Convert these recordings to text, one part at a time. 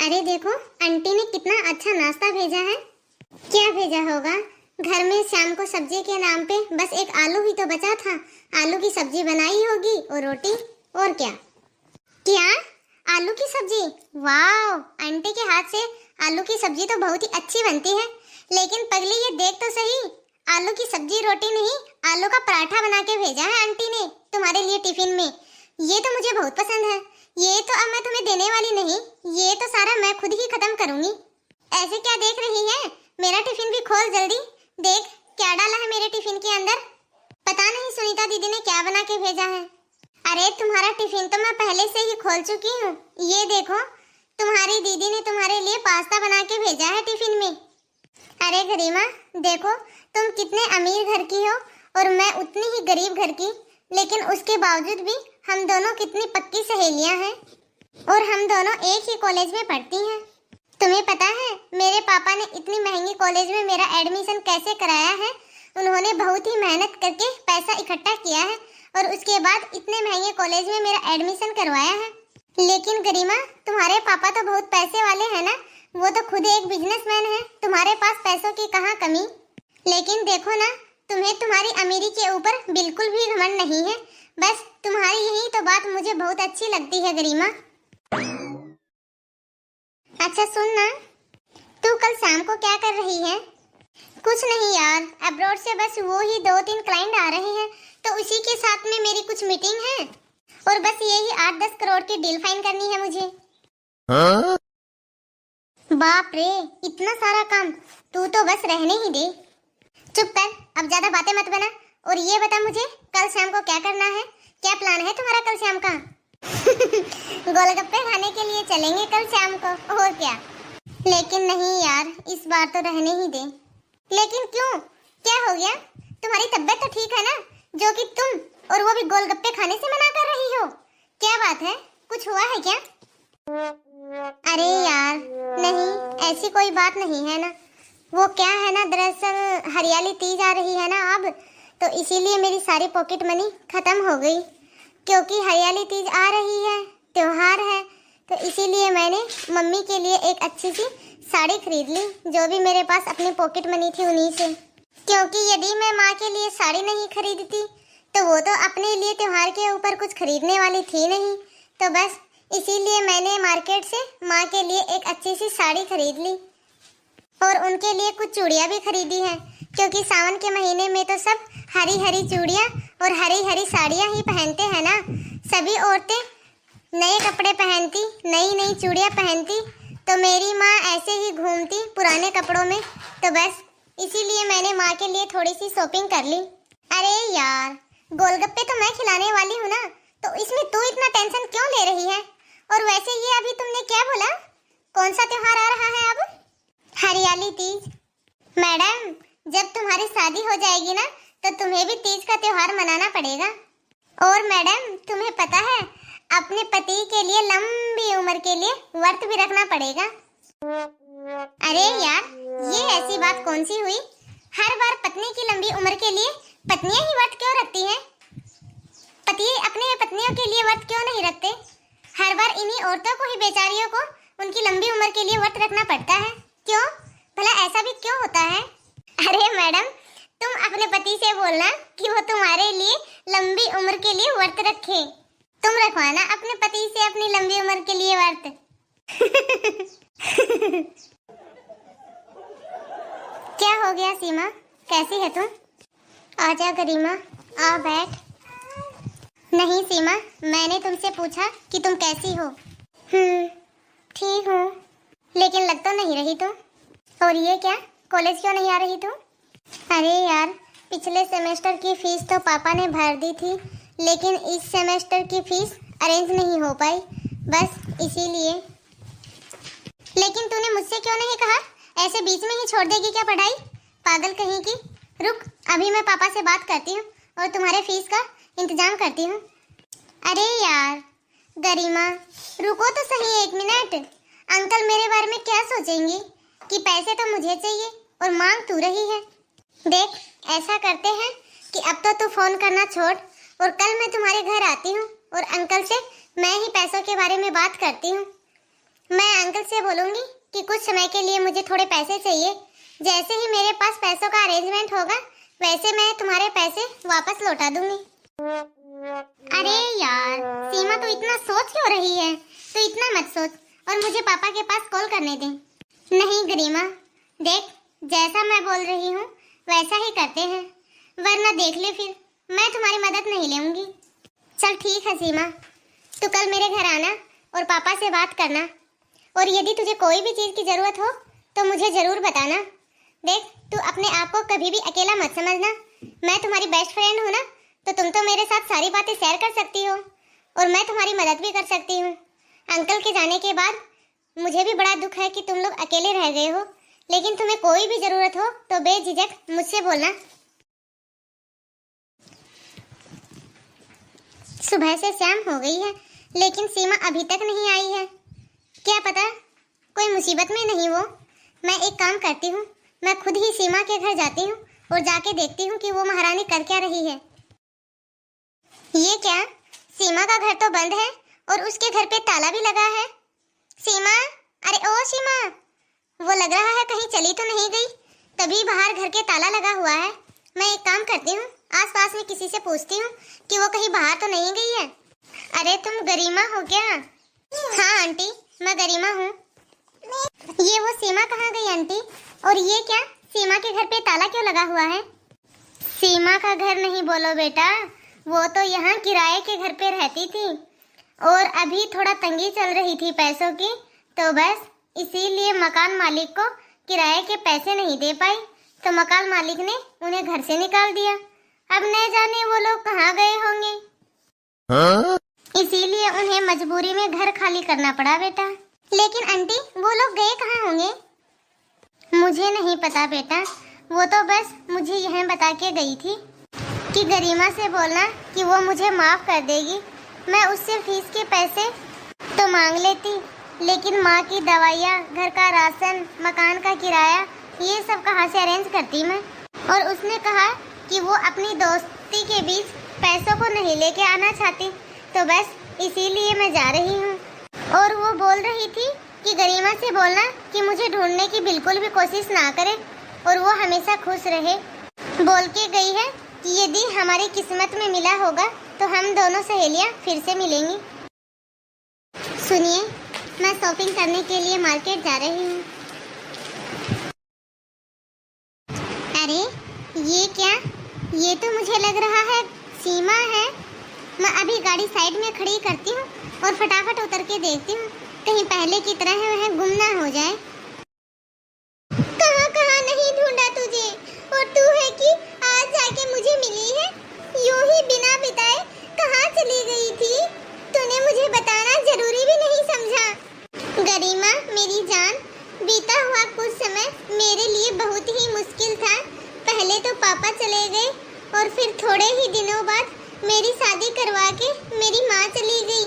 अरे देखो, आंटी ने कितना अच्छा नाश्ता भेजा है। क्या भेजा होगा? घर में शाम को सब्जी के नाम पे बस एक आलू ही तो बचा था। आलू की सब्जी बनाई होगी और रोटी। और क्या क्या आलू की सब्जी? वाह, आंटी के हाथ से आलू की सब्जी तो बहुत ही अच्छी बनती है। लेकिन पगली, ये देख तो सही, आलू की सब्जी रोटी नहीं, आलू का पराठा बना के भेजा है आंटी ने तुम्हारे लिए टिफिन में। ये तो मुझे बहुत पसंद है। ये तो अब मैं तुम्हें देने वाली नहीं, ये तो सारा मैं खुद ही खत्म करूंगी। ऐसे क्या देख रही है? मेरा टिफिन भी खोल जल्दी। देख क्या डाला है मेरे टिफिन के अंदर। पता नहीं सुनीता दीदी ने क्या बना के भेजा है। अरे तुम्हारा टिफिन तो मैं पहले से ही खोल चुकी हूँ। ये देखो, तुम्हारी दीदी ने तुम्हारे लिए पास्ता बना के भेजा है टिफिन में। अरे गरिमा, देखो तुम कितने अमीर घर की हो और मैं उतनी ही गरीब घर की, लेकिन उसके बावजूद भी हम दोनों कितनी पक्की सहेलियां हैं और हम दोनों एक ही कॉलेज में पढ़ती हैं। तुम्हें पता है मेरे पापा ने इतनी महंगी कॉलेज में मेरा एडमिशन कैसे कराया है? उन्होंने बहुत ही मेहनत करके पैसा इकट्ठा किया है और उसके बाद इतने महंगे कॉलेज में मेरा एडमिशन करवाया है। लेकिन गरिमा, तुम्हारे पापा तो बहुत पैसे वाले हैं ना, वो तो खुद एक बिजनेसमैन है। तुम्हारे पास पैसों की कहाँ कमी। लेकिन देखो ना, तुम्हें तुम्हारी अमीरी के ऊपर बिल्कुल भी घमंड नहीं है। बस तुम्हारी यही तो बात मुझे बहुत अच्छी लगती है गरिमा। अच्छा सुन ना, तू कल शाम को क्या कर रही है? कुछ नहीं यार, अब्रॉड से बस वो ही 2-3 क्लाइंट आ रहे हैं, तो उसी के साथ में मेरी कुछ मीटिंग है और बस यही 8-10 करोड़ की डील फाइन करनी है मुझे। बाप रे, इतना सारा काम! तू तो बस रहने ही दे। चुप कर, अब ज्यादा बातें मत बना। और ये बता मुझे, कल शाम को क्या करना है? क्या प्लान है तुम्हारा कल शाम का? गोलगप्पे खाने के लिए चलेंगे कल शाम को, और क्या। लेकिन नहीं यार, इस बार तो रहने ही दे। लेकिन क्यों, क्या हो गया? तुम्हारी तबीयत तो ठीक है ना, जो कि तुम और वो भी गोलगप्पे खाने से मना कर रही हो? क्या बात है, कुछ हुआ है क्या? अरे यार नहीं, ऐसी कोई बात नहीं है ना। वो क्या है ना, दरअसल हरियाली तीज आ रही है ना अब, तो इसीलिए मेरी सारी पॉकेट मनी खत्म हो गई। क्योंकि हरियाली तीज आ रही है, त्योहार है, तो इसीलिए मैंने मम्मी के लिए एक अच्छी सी साड़ी खरीद ली, जो भी मेरे पास अपनी पॉकेट मनी थी उन्हीं से। क्योंकि यदि मैं माँ के लिए साड़ी नहीं खरीदती तो वो तो अपने लिए त्योहार के ऊपर कुछ खरीदने वाली थी नहीं, तो बस इसीलिए मैंने मार्केट से माँ के लिए एक अच्छी सी साड़ी खरीद ली और उनके लिए कुछ चूड़ियाँ भी खरीदी हैं। क्योंकि सावन के महीने में तो सब हरी हरी चूड़ियाँ और हरी हरी साड़ियाँ ही पहनते हैं ना। सभी औरतें नए कपड़े पहनती, नई नई चूड़ियाँ पहनती, तो मेरी माँ ऐसे ही घूमती पुराने कपड़ों में, तो बस इसीलिए मैंने माँ के लिए थोड़ी सी शॉपिंग कर ली। अरे यार, गोलगप्पे तो मैं खिलाने वाली हूँ ना, तो इसमें तू इतना टेंशन क्यों ले रही है? और वैसे ये अभी तुमने क्या बोला? कौन सा त्योहार आ रहा है अब? हरियाली तीज। मैडम, जब तुम्हारी शादी हो जाएगी ना, तो तुम्हें भी तीज का त्योहार मनाना पड़ेगा। और मैडम, तुम्हें पता है, अपने पति के लिए लंबी उम्र के लिए व्रत भी रखना पड़ेगा। अरे यार, ये ऐसी बात कौन सी हुई? हर बार पत्नी की लंबी उम्र के लिए पत्नियां ही व्रत क्यों रखती हैं? पति अपने पत्नियों के लिए व्रत क्यों नहीं रखते? हर बार इन्हीं औरतों को ही, बेचारियों को, उनकी लंबी उम्र के लिए व्रत रखना पड़ता है। क्यों भला, ऐसा भी क्यों होता है? अरे मैडम, तुम अपने पति से बोलना कि वो तुम्हारे लिए लंबी उम्र के लिए व्रत रखे। तुम रखवाना अपने पति से अपनी लंबी उम्र के लिए व्रत। क्या हो गया सीमा, कैसी है तुम? आजा गरिमा, आ बैठ। नहीं सीमा, मैंने तुमसे पूछा कि तुम कैसी हो। ठीक हूँ, लेकिन लग तो नहीं रही तुम। और ये क्या, कॉलेज क्यों नहीं आ रही तुम? अरे यार, पिछले सेमेस्टर की फीस तो पापा ने भर दी थी, लेकिन इस सेमेस्टर की फीस अरेंज नहीं हो पाई, बस इसीलिए। लेकिन तूने मुझसे क्यों नहीं कहा? ऐसे बीच में ही छोड़ देगी क्या पढ़ाई, पागल कहीं की? रुक, अभी मैं पापा से बात करती हूँ और तुम्हारे फीस का इंतजाम करती हूँ। अरे यार गरिमा, रुको तो सही 1 मिनट। अंकल मेरे बारे में क्या सोचेंगे कि पैसे तो मुझे चाहिए और मांग तू रही है। देख, ऐसा करते हैं कि अब तो तू फोन करना छोड़ और कल मैं तुम्हारे घर आती हूँ और अंकल से मैं ही पैसों के बारे में बात करती हूँ। मैं अंकल अंकल से बोलूंगी कि कुछ समय के लिए मुझे थोड़े पैसे चाहिए। जैसे ही मेरे पास पैसों का अरेंजमेंट होगा वैसे मैं तुम्हारे पैसे वापस लौटा दूंगी। अरे यार सीमा, तो इतना सोच क्यों रही है? तो इतना मत सोच और मुझे पापा के पास कॉल करने दे। नहीं गरिमा, देख जैसा मैं बोल रही हूँ वैसा ही करते हैं, वरना देख ले फिर मैं तुम्हारी मदद नहीं लूंगी। चल ठीक है सीमा, तू कल मेरे घर आना और पापा से बात करना, और यदि तुझे कोई भी चीज़ की ज़रूरत हो तो मुझे ज़रूर बताना। देख तू अपने आप को कभी भी अकेला मत समझना, मैं तुम्हारी बेस्ट फ्रेंड हूँ ना, तो तुम तो मेरे साथ सारी बातें शेयर कर सकती हो और मैं तुम्हारी मदद भी कर सकती हूँ। अंकल के जाने के बाद मुझे भी बड़ा दुख है कि तुम लोग अकेले रह गए हो, लेकिन तुम्हें कोई भी ज़रूरत हो तो बेझिझक मुझसे बोलना। सुबह से शाम हो गई है लेकिन सीमा अभी तक नहीं आई है। क्या पता कोई मुसीबत में नहीं वो। मैं एक काम करती हूँ, मैं खुद ही सीमा के घर जाती हूँ और जाके देखती हूँ कि वो महारानी कर क्या रही है। ये क्या, सीमा का घर तो बंद है और उसके घर पे ताला भी लगा है। सीमा, अरे ओ सीमा, वो लग रहा है कहीं चली तो नहीं गई, तभी बाहर घर के ताला लगा हुआ है। मैं एक काम करती हूँ, आसपास में किसी से पूछती हूँ कि वो कहीं बाहर तो नहीं गई है। अरे तुम गरिमा हो क्या? हाँ आंटी, मैं गरिमा हूँ। ये वो सीमा कहाँ गई आंटी? और ये क्या, सीमा के घर पे ताला क्यों लगा हुआ है? सीमा का घर नहीं बोलो बेटा, वो तो यहाँ किराए के घर पे रहती थी और अभी थोड़ा तंगी चल रही थी पैसों की, तो बस इसीलिए मकान मालिक को किराए के पैसे नहीं दे पाई, तो मकान मालिक ने उन्हें घर से निकाल दिया। अब न जाने वो लोग कहाँ गए होंगे। इसीलिए उन्हें मजबूरी में घर खाली करना पड़ा बेटा। लेकिन आंटी वो लोग गए कहाँ होंगे? मुझे नहीं पता बेटा, वो तो बस मुझे यह बता के गई थी कि गरिमा से बोलना कि वो मुझे माफ कर देगी। मैं उससे फीस के पैसे तो मांग लेती, लेकिन माँ की दवाइयाँ, घर का राशन, मकान का किराया, ये सब कहाँ से अरेंज करती मैं। और उसने कहा कि वो अपनी दोस्ती के बीच पैसों को नहीं लेके आना चाहती, तो बस इसीलिए मैं जा रही हूँ। और वो बोल रही थी कि गरिमा से बोलना कि मुझे ढूंढने की बिल्कुल भी कोशिश ना करे और वो हमेशा खुश रहे। बोल के गई है कि यदि हमारी किस्मत में मिला होगा तो हम दोनों सहेलियाँ फिर से मिलेंगी। सुनिए, मैं शॉपिंग करने के लिए मार्केट जा रही हूँ। अरे ये क्या, ये तो मुझे लग रहा है सीमा है। मैं अभी गाड़ी साइड में खड़ी करती हूँ और फटाफट उतर के देखती हूँ, कहीं पहले की तरह वह गुम ना हो जाए। कहाँ कहाँ नहीं ढूंढा तुझे, और तू है कि आज जाके मुझे मिली है। यूं ही बिना बिताए कहाँ चली गई थी? तूने मुझे बताना जरूरी भी नहीं समझा। गरिमा मेरी जान, बीता हुआ कुछ समय मेरे लिए बहुत ही मुश्किल था। पहले तो पापा चले गए और फिर थोड़े ही दिनों बाद मेरी शादी करवा के मेरी माँ चली गई।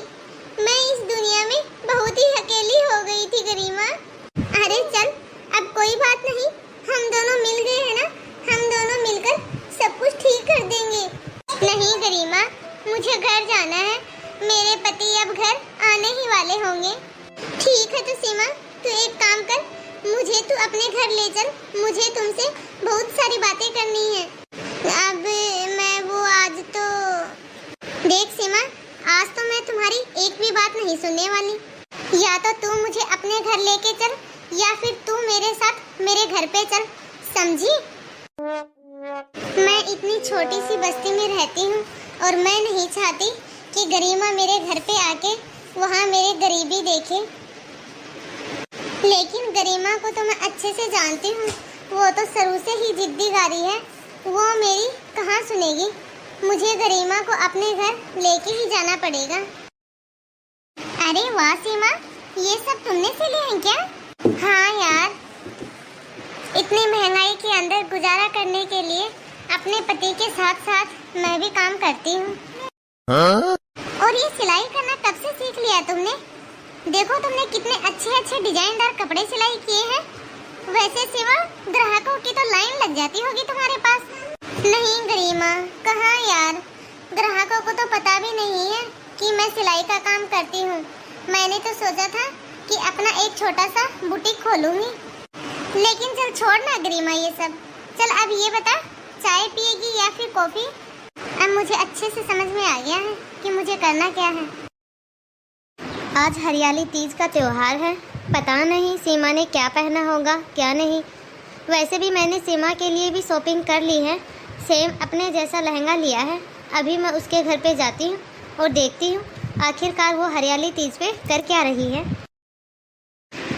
मैं इस दुनिया में बहुत ही अकेली हो गई थी गरिमा। अरे चल, अब कोई बात नहीं, हम दोनों मिल गए हैं ना, हम दोनों मिलकर सब कुछ ठीक कर देंगे। नहीं गरिमा, मुझे घर जाना है, मेरे पति अब घर आने ही वाले होंगे। ठीक है तो सीमा, तू एक काम कर, मुझे तू अपने घर ले चल, मुझे तुमसे बहुत सारी बातें करनी है। अब मैं वो आज तो देख सीमा, आज तो मैं तुम्हारी एक भी बात नहीं सुनने वाली। या तो तू मुझे अपने घर लेके चल या फिर तू मेरे साथ मेरे घर पे चल, समझी? मैं इतनी छोटी सी बस्ती में रहती हूँ और मैं नहीं चाहती कि गरिमा मेरे घर पे आके वहाँ मेरी गरीबी देखे। लेकिन गरिमा को तो मैं अच्छे से जानती हूँ, वो तो शुरू से ही जिद्दी गारी है, वो मेरी कहाँ सुनेगी। मुझे गरिमा को अपने घर लेके ही जाना पड़ेगा। अरे वाह सीमा, ये सब तुमने सिले हैं क्या? हाँ यार, इतनी महंगाई के अंदर गुजारा करने के लिए अपने पति के साथ साथ मैं भी काम करती हूँ। और ये सिलाई करना कब से सीख लिया तुमने? देखो तुमने कितने अच्छे अच्छे डिजाइनदार कपड़े सिलाई किए हैं। वैसे सिवा ग्राहकों की तो लाइन लग जाती होगी तुम्हारे पास। नहीं गरिमा, कहाँ यार, ग्राहकों को तो पता भी नहीं है कि मैं सिलाई का काम करती हूँ। मैंने तो सोचा था कि अपना एक छोटा सा बुटीक खोलूंगी। लेकिन चल छोड़ ना गरिमा ये सब। चल अब ये बता, चाय पिएगी या फिर कॉफी? अब मुझे अच्छे से समझ में आ गया है कि मुझे करना क्या है। आज हरियाली तीज का त्योहार है। पता नहीं सीमा ने क्या पहना होगा क्या नहीं। वैसे भी मैंने सीमा के लिए भी शॉपिंग कर ली है। सेम अपने जैसा लहंगा लिया है। अभी मैं उसके घर पे जाती हूँ और देखती हूँ आखिरकार वो हरियाली तीज पे कर क्या रही है।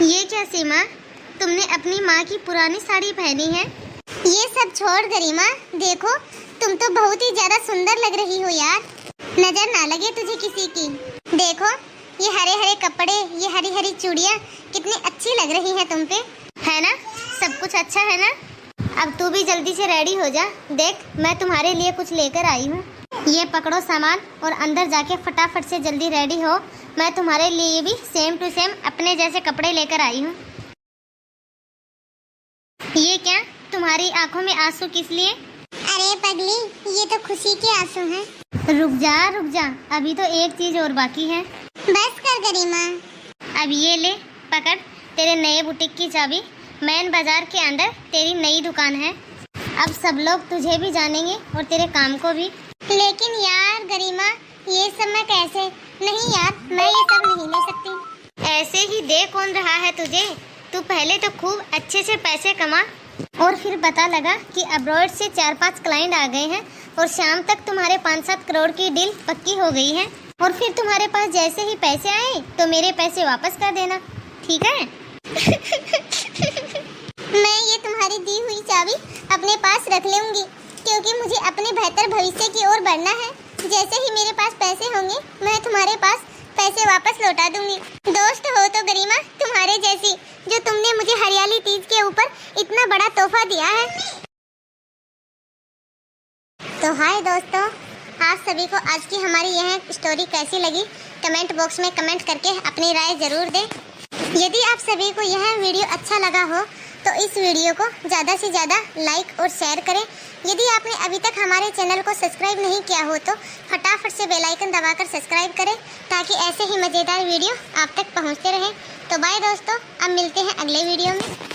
ये क्या सीमा, तुमने अपनी माँ की पुरानी साड़ी पहनी है? ये सब छोड़ गरिमा, देखो तुम तो बहुत ही ज्यादा सुंदर लग रही हो यार। नजर ना लगे तुझे किसी की। देखो ये हरे हरे कपड़े, ये हरी हरी चूड़ियाँ कितनी अच्छी लग रही हैं तुम पे, है ना? सब कुछ अच्छा है ना? अब तू भी जल्दी से रेडी हो जा। देख मैं तुम्हारे लिए कुछ लेकर आई हूँ। ये पकड़ो सामान और अंदर जाके फटाफट से जल्दी रेडी हो। मैं तुम्हारे लिए भी सेम टू सेम अपने जैसे कपड़े लेकर आई हूँ। ये क्या, तुम्हारी आंखों में आंसू किस लिए? अरे पगली, ये तो खुशी के आंसू हैं। रुक जा, अभी तो एक चीज और बाकी है। बस कर गरिमा। अब ये ले पकड़ तेरे नए बुटीक की चाबी। मेन बाजार के अंदर तेरी नई दुकान है। अब सब लोग तुझे भी जानेंगे और तेरे काम को भी। लेकिन यार गरिमा, ये सब मैं कैसे? नहीं यार, मैं ये सब नहीं ले सकती। ऐसे ही दे कौन रहा है तुझे। तू पहले तो खूब अच्छे से पैसे कमा और फिर पता लगा कि अब्रॉड से 4-5 क्लाइंट आ गए हैं और शाम तक तुम्हारे 5-7 करोड़ की डील पक्की हो गई है। और फिर तुम्हारे पास जैसे ही पैसे आए तो मेरे पैसे वापस कर देना, ठीक है? मैं ये तुम्हारी दी हुई चाबी अपने पास रख लूंगी, क्योंकि मुझे अपने बेहतर भविष्य की ओर बढ़ना है। जैसे ही मेरे पास पैसे होंगे मैं तुम्हारे पास पैसे वापस लौटा दूंगी। दोस्त हो तो गरिमा तुम्हारे जैसी, जो तुमने मुझे हरियाली तीज के ऊपर इतना बड़ा तोहफा दिया है। तो हाय दोस्तों, आप सभी को आज की हमारी यह स्टोरी कैसी लगी कमेंट बॉक्स में कमेंट करके अपनी राय जरूर दें। यदि आप सभी को यह वीडियो अच्छा लगा हो तो इस वीडियो को ज़्यादा से ज़्यादा लाइक और शेयर करें। यदि आपने अभी तक हमारे चैनल को सब्सक्राइब नहीं किया हो तो फटाफट से बेल आइकन दबाकर सब्सक्राइब करें, ताकि ऐसे ही मज़ेदार वीडियो आप तक पहुंचते रहें। तो बाय दोस्तों, अब मिलते हैं अगले वीडियो में।